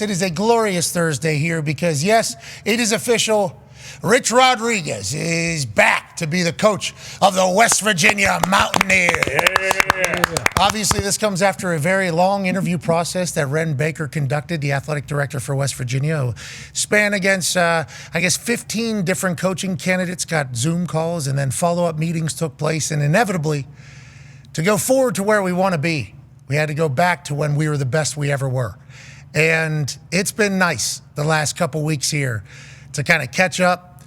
It is a glorious Thursday here because, yes, it is official. Rich Rodriguez is back to be the coach of the West Virginia Mountaineers. Yeah. Obviously, this comes after a very long interview process that Wren Baker conducted, the athletic director for West Virginia. Span against, 15 different coaching candidates, got Zoom calls, and then follow-up meetings took place. And inevitably, to go forward to where we want to be, we had to go back to when we were the best we ever were. And it's been nice the last couple weeks here to kind of catch up,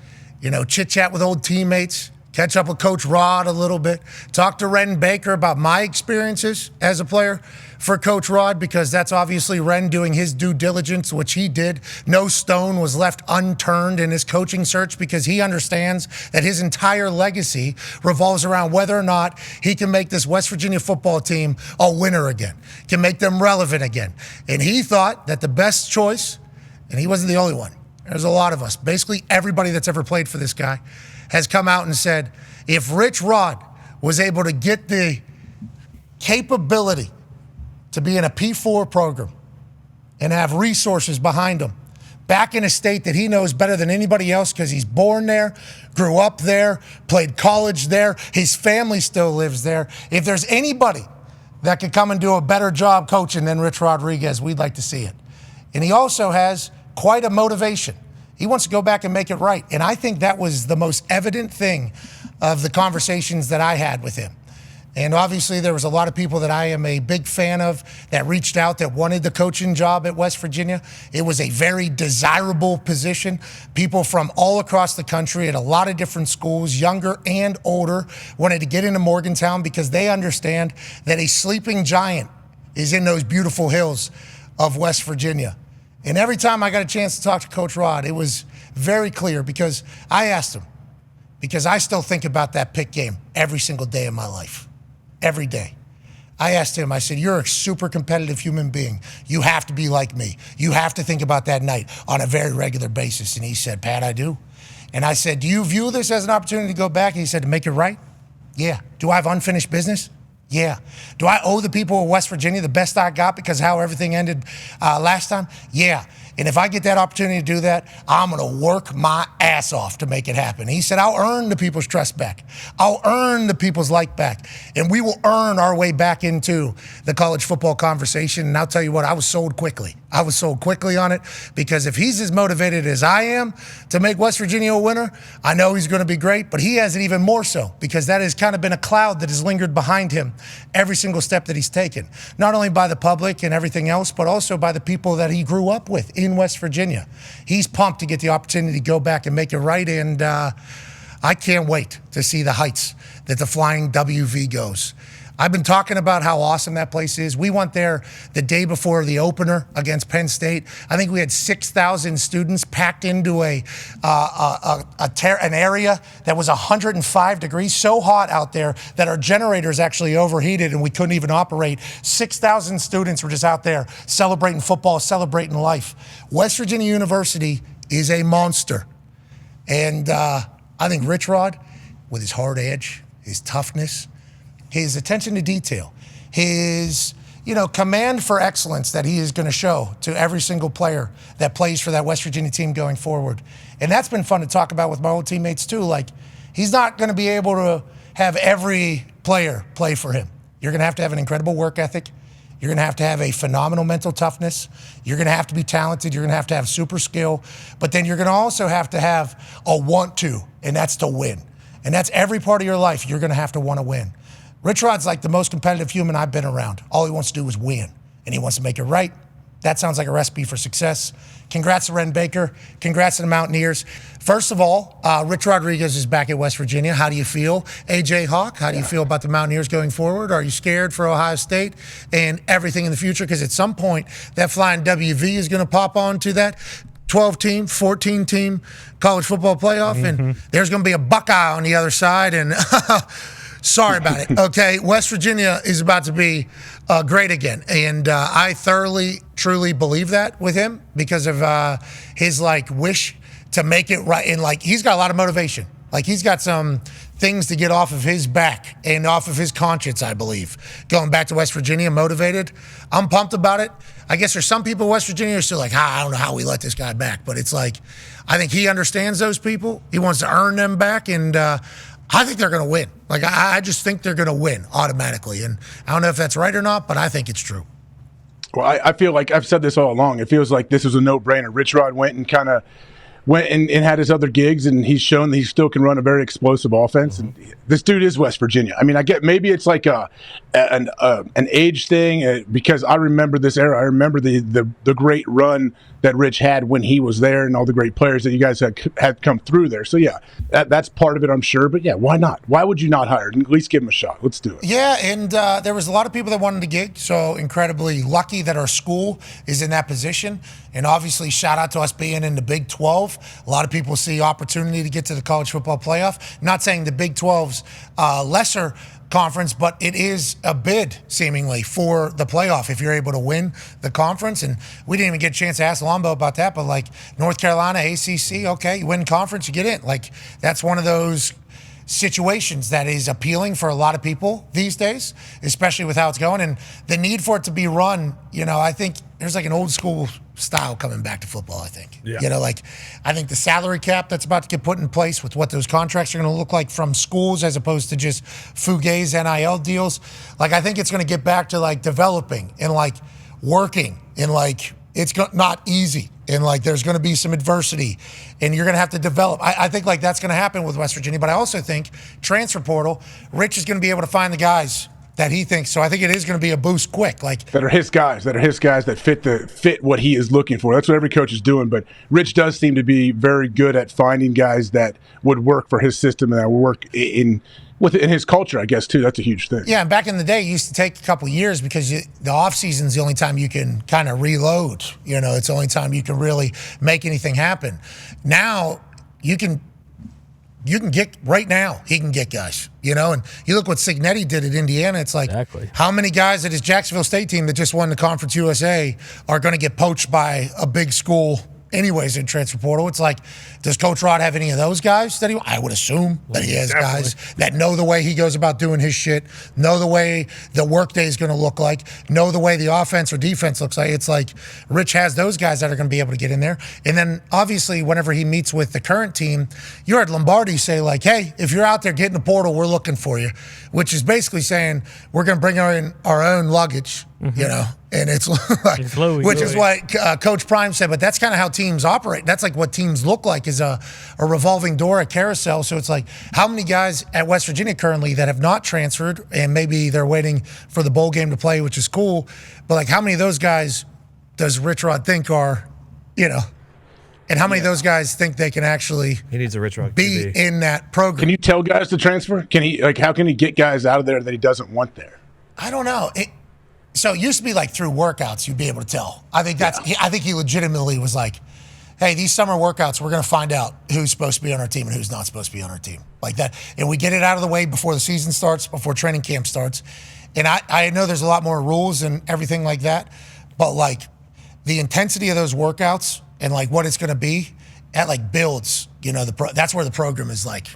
chit-chat with old teammates, catch up with Coach Rod a little bit, talk to Wren Baker about my experiences as a player for Coach Rod, because that's obviously Wren doing his due diligence, which he did. No stone was left unturned in his coaching search because he understands that his entire legacy revolves around whether or not he can make this West Virginia football team a winner again, can make them relevant again. And he thought that the best choice, and he wasn't the only one, there's a lot of us, basically everybody that's ever played for this guy, has come out and said, if Rich Rod was able to get the capability to be in a P4 program and have resources behind him, back in a state that he knows better than anybody else because he's born there, grew up there, played college there, his family still lives there. If there's anybody that could come and do a better job coaching than Rich Rodriguez, we'd like to see it. And he also has quite a motivation. He wants to go back and make it right. And I think that was the most evident thing of the conversations that I had with him. And obviously there was a lot of people that I am a big fan of that reached out that wanted the coaching job at West Virginia. It was a very desirable position. People from all across the country at a lot of different schools, younger and older, wanted to get into Morgantown because they understand that a sleeping giant is in those beautiful hills of West Virginia. And every time I got a chance to talk to Coach Rod, it was very clear because I asked him, because I still think about that Pitt game every single day of my life, every day. I asked him, I said, you're a super competitive human being. You have to be like me. You have to think about that night on a very regular basis. And he said, Pat, I do. And I said, do you view this as an opportunity to go back? And he said, to make it right? Yeah. Do I have unfinished business? Yeah. Do I owe the people of West Virginia the best I got because of how everything ended last time? Yeah. And if I get that opportunity to do that, I'm going to work my ass off to make it happen. He said, I'll earn the people's trust back. I'll earn the people's like back. And we will earn our way back into the college football conversation. And I'll tell you what, I was sold quickly. I was sold quickly on it because if he's as motivated as I am to make West Virginia a winner, I know he's going to be great, but he has it even more so because that has kind of been a cloud that has lingered behind him every single step that he's taken, not only by the public and everything else, but also by the people that he grew up with in West Virginia. He's pumped to get the opportunity to go back and make it right, and I can't wait to see the heights that the Flying WV goes. I've been talking about how awesome that place is. We went there the day before the opener against Penn State. I think we had 6,000 students packed into an area that was 105 degrees, so hot out there that our generators actually overheated and we couldn't even operate. 6,000 students were just out there celebrating football, celebrating life. West Virginia University is a monster. And I think Rich Rod, with his hard edge, his toughness, his attention to detail, his, command for excellence that he is going to show to every single player that plays for that West Virginia team going forward. And that's been fun to talk about with my old teammates too. Like, he's not going to be able to have every player play for him. You're going to have an incredible work ethic. You're going to have a phenomenal mental toughness. You're going to have to be talented. You're going to have super skill. But then you're going to also have to have a want to, and that's to win. And that's every part of your life. You're going to have to want to win. Rich Rod's like the most competitive human I've been around. All he wants to do is win, and he wants to make it right. That sounds like a recipe for success. Congrats to Wren Baker. Congrats to the Mountaineers. First of all, Rich Rodriguez is back at West Virginia. How do you feel? AJ Hawk, how do you feel about the Mountaineers going forward? Are you scared for Ohio State and everything in the future? Because at some point, that Flying WV is going to pop onto that 12-team, 14-team college football playoff, and there's going to be a Buckeye on the other side, and sorry about it. Okay, West Virginia is about to be great again, and I thoroughly, truly believe that with him because of his wish to make it right, and he's got a lot of motivation. Like, he's got some things to get off of his back and off of his conscience, I believe. Going back to West Virginia, motivated. I'm pumped about it. I guess there's some people in West Virginia who are still like, I don't know how we let this guy back. But it's like, I think he understands those people. He wants to earn them back, and I think they're going to win. Like, I just think they're going to win automatically. And I don't know if that's right or not, but I think it's true. Well, I feel like I've said this all along. It feels like this was a no-brainer. Rich Rod went and had his other gigs, and he's shown that he still can run a very explosive offense. And this dude is West Virginia. I mean, I get maybe it's like an age thing because I remember this era. I remember the great run that Rich had when he was there, and all the great players that you guys had come through there. So yeah, that's part of it, I'm sure. But yeah, why not? Why would you not hire him? At least give him a shot. Let's do it. Yeah, and there was a lot of people that wanted to gig. So incredibly lucky that our school is in that position. And obviously, shout out to us being in the Big 12. A lot of people see opportunity to get to the college football playoff. Not saying the Big 12's lesser conference, but it is a bid, seemingly, for the playoff if you're able to win the conference. And we didn't even get a chance to ask Lombo about that, but like North Carolina, ACC, okay, you win conference, you get in. Like, that's one of those situations that is appealing for a lot of people these days, especially with how it's going. And the need for it to be run, I think there's like an old school style coming back to football, I think. Yeah. I think the salary cap that's about to get put in place with what those contracts are going to look like from schools as opposed to just fugazi NIL deals. Like, I think it's going to get back to like developing and like working and like it's not easy. And like there's going to be some adversity and you're going to have to develop. I think like that's going to happen with West Virginia, but I also think transfer portal, Rich is going to be able to find the guys that he thinks. So I think it is going to be a boost quick. Like that are his guys that fit what he is looking for. That's what every coach is doing. But Rich does seem to be very good at finding guys that would work for his system and that would work in his culture, I guess, too. That's a huge thing. Yeah, and back in the day, it used to take a couple of years because the offseason is the only time you can kind of reload. It's the only time you can really make anything happen. Now, you can get right now. He can get guys, and you look what Signetti did at Indiana. It's like How many guys at his Jacksonville State team that just won the Conference USA are going to get poached by a big school anyways in transfer portal? It's like, does Coach Rod have any of those guys that I would assume that he has guys that know the way he goes about doing his shit, know the way the workday is going to look like, know the way the offense or defense looks like. It's like Rich has those guys that are going to be able to get in there. And then obviously whenever he meets with the current team, you heard Lombardi say like, hey, if you're out there getting the portal, we're looking for you, which is basically saying we're going to bring in our own luggage, and it's like, which is what Coach Prime said, but that's kind of how teams operate. That's like what teams look like, is a revolving door, a carousel. So it's like, how many guys at West Virginia currently that have not transferred and maybe they're waiting for the bowl game to play, which is cool, but like how many of those guys does Rich Rod think are, and how many of those guys think they can actually he needs a Rich Rod be in that program? Can you tell guys to transfer? How can he get guys out of there that he doesn't want there? I don't know. So it used to be like through workouts, you'd be able to tell. I think I think he legitimately was like, hey, these summer workouts, we're going to find out who's supposed to be on our team and who's not supposed to be on our team. Like that. And we get it out of the way before the season starts, before training camp starts. And I know there's a lot more rules and everything like that, but like the intensity of those workouts and like what it's going to be, that like builds, that's where the program is like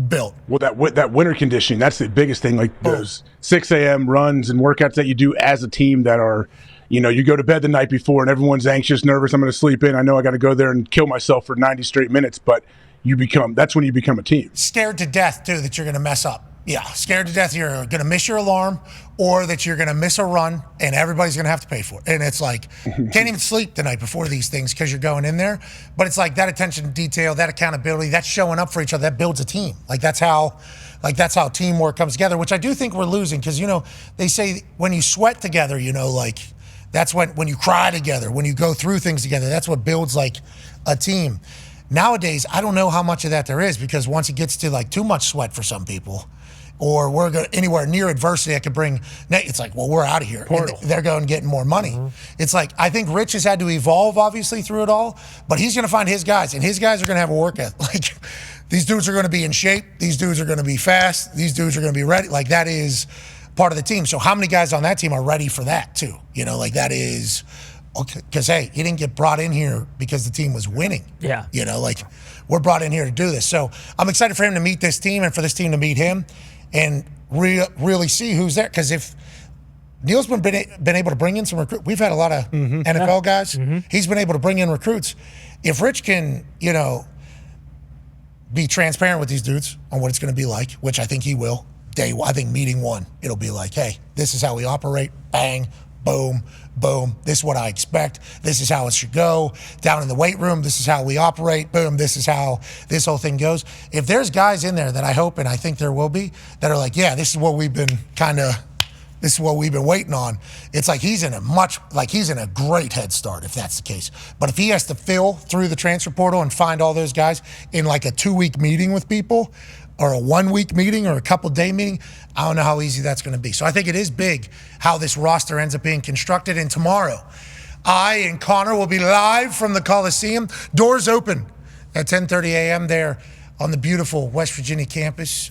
built. Well, that winter conditioning, that's the biggest thing. Like those 6 a.m. runs and workouts that you do as a team that are, you go to bed the night before and everyone's anxious, nervous. I'm going to sleep in. I know I got to go there and kill myself for 90 straight minutes, but that's when you become a team. Scared to death, too, that you're going to mess up. Yeah, scared to death you're going to miss your alarm or that you're going to miss a run and everybody's going to have to pay for it. And it's like, can't even sleep the night before these things because you're going in there. But it's like that attention to detail, that accountability, that showing up for each other, that builds a team. That's how teamwork comes together, which I do think we're losing because, they say when you sweat together, that's when you cry together, when you go through things together, that's what builds like a team. Nowadays, I don't know how much of that there is because once it gets to like too much sweat for some people, or we're going anywhere near adversity that could bring, it's like, well, we're out of here. They're going and getting more money. It's like, I think Rich has had to evolve, obviously, through it all, but he's going to find his guys, and his guys are going to have a work ethic. Like, these dudes are going to be in shape. These dudes are going to be fast. These dudes are going to be ready. Like, that is part of the team. So how many guys on that team are ready for that, too? That is Because, hey, he didn't get brought in here because the team was winning. Yeah. You know, like, we're brought in here to do this. So I'm excited for him to meet this team and for this team to meet him and really see who's there. Because if Neil's been able to bring in some recruits, we've had a lot of NFL guys. He's been able to bring in recruits. If Rich can, you know, be transparent with these dudes on what it's going to be like, which I think he will. I think meeting one, it'll be like, hey, this is how we operate. Bang, boom, boom. This is what I expect. This is how it should go. Down in the weight room, this is how we operate. Boom, this is how this whole thing goes. If there's guys in there that I hope and I think there will be that are like, yeah, this is what we've been waiting on. It's like he's in a great head start if that's the case. But if he has to fill through the transfer portal and find all those guys in like a 2-week meeting with people or a 1-week meeting or a couple-day meeting, I don't know how easy that's going to be. So I think it is big how this roster ends up being constructed. And tomorrow, I and Connor will be live from the Coliseum. Doors open at 10:30 a.m. there on the beautiful West Virginia campus.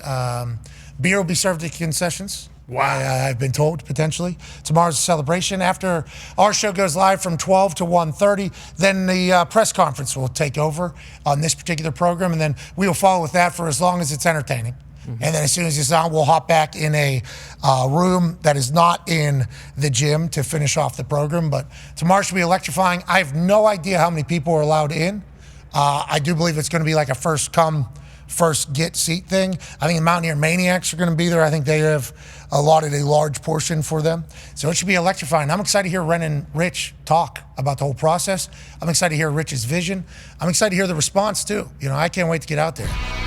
Beer will be served at concessions. Wow. I've been told, potentially. Tomorrow's a celebration. After our show goes live from 12 to 1:30, then the press conference will take over on this particular program, and then we will follow with that for as long as it's entertaining. And then as soon as it's on, we'll hop back in a room that is not in the gym to finish off the program. But tomorrow should be electrifying. I have no idea how many people are allowed in. I do believe it's going to be like a first come, first get seat thing. I think the Mountaineer Maniacs are going to be there. I think they have allotted a large portion for them. So it should be electrifying. I'm excited to hear Ren and Rich talk about the whole process. I'm excited to hear Rich's vision. I'm excited to hear the response too. You know, I can't wait to get out there.